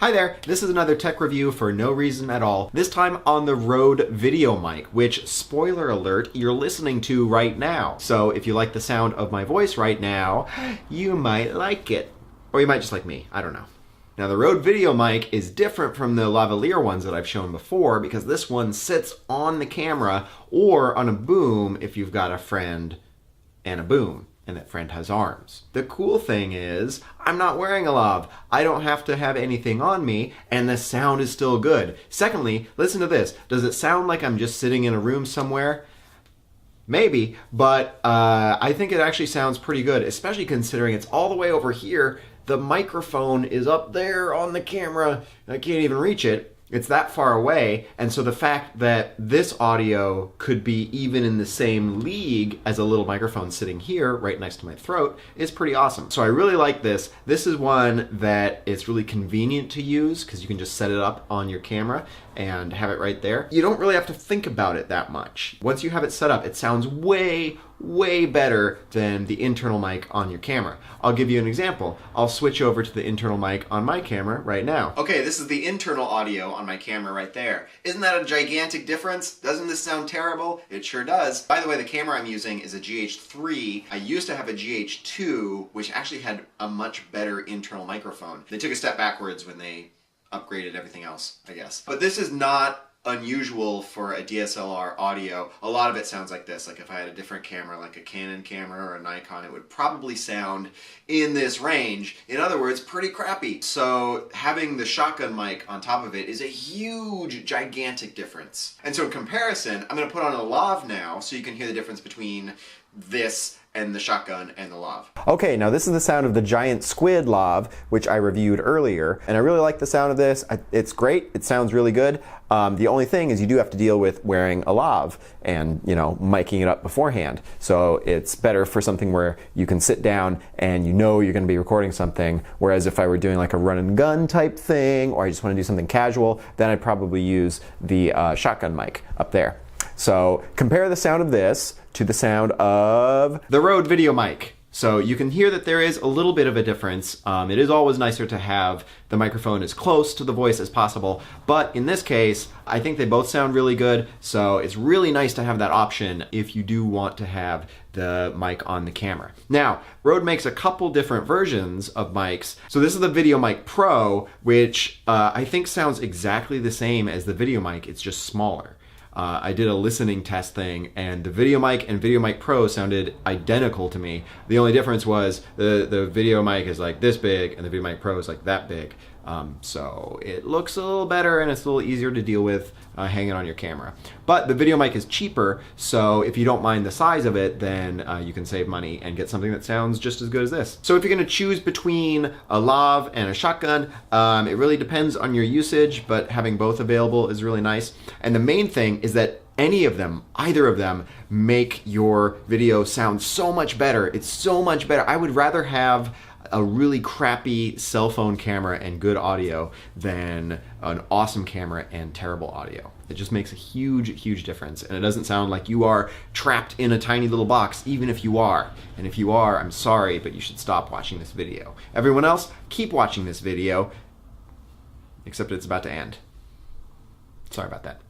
Hi there, this is another tech review for no reason at all. This time on the Rode VideoMic, which, spoiler alert, you're listening to right now. So if you like the sound of my voice right now, you might like it. Or you might just like me, I don't know. Now the Rode VideoMic is different from the lavalier ones that I've shown before because this one sits on the camera or on a boom if you've got a friend and a boom, and that friend has arms. The cool thing is, I'm not wearing a lav. I don't have to have anything on me, and the sound is still good. Secondly, listen to this. Does it sound like I'm just sitting in a room somewhere? Maybe, but I think it actually sounds pretty good, especially considering it's all the way over here. The microphone is up there on the camera. I can't even reach it. It's that far away, and so the fact that this audio could be even in the same league as a little microphone sitting here right next to my throat is pretty awesome. So I really like this. This is one that it's really convenient to use because you can just set it up on your camera and have it right there. You don't really have to think about it that much. Once you have it set up, it sounds way better than the internal mic on your camera. I'll give you an example. I'll switch over to the internal mic on my camera right now. Okay, this is the internal audio on my camera right there. Isn't that a gigantic difference? Doesn't this sound terrible? It sure does. By the way, the camera I'm using is a GH3. I used to have a GH2, which actually had a much better internal microphone. They took a step backwards when they upgraded everything else, I guess. But this is not unusual for a DSLR audio. A lot of it sounds like this. Like if I had a different camera, like a Canon camera or a Nikon, it would probably sound in this range. In other words, pretty crappy. So having the shotgun mic on top of it is a huge, gigantic difference. And so in comparison, I'm going to put on a lav now so you can hear the difference between this and the shotgun and the lav. Okay, now this is the sound of the Giant Squid Lav, which I reviewed earlier, and I really like the sound of this. It's great, it sounds really good. The only thing is you do have to deal with wearing a lav and, you know, miking it up beforehand. So it's better for something where you can sit down and you know you're going to be recording something, whereas if I were doing like a run and gun type thing, or I just want to do something casual, then I'd probably use the shotgun mic up there. So compare the sound of this to the sound of the Rode VideoMic. So you can hear that there is a little bit of a difference. It is always nicer to have the microphone as close to the voice as possible, but in this case, I think they both sound really good, so it's really nice to have that option if you do want to have the mic on the camera. Now, Rode makes a couple different versions of mics. So this is the VideoMic Pro, which I think sounds exactly the same as the VideoMic, it's just smaller. I did a listening test thing, and the VideoMic and VideoMic Pro sounded identical to me. The only difference was the VideoMic is like this big, and the VideoMic Pro is like that big. So it looks a little better, and it's a little easier to deal with hanging on your camera. But the VideoMic is cheaper, so if you don't mind the size of it, then you can save money and get something that sounds just as good as this. So if you're going to choose between a lav and a shotgun, it really depends on your usage, but having both available is really nice. And the main thing is that any of them, either of them, make your video sound so much better. It's so much better. I would rather have a really crappy cell phone camera and good audio than an awesome camera and terrible audio. It just makes a huge difference, and it doesn't sound like you are trapped in a tiny little box, even if you are. And if you are, I'm sorry, but you should stop watching this video. Everyone else, keep watching this video, except it's about to end. Sorry about that.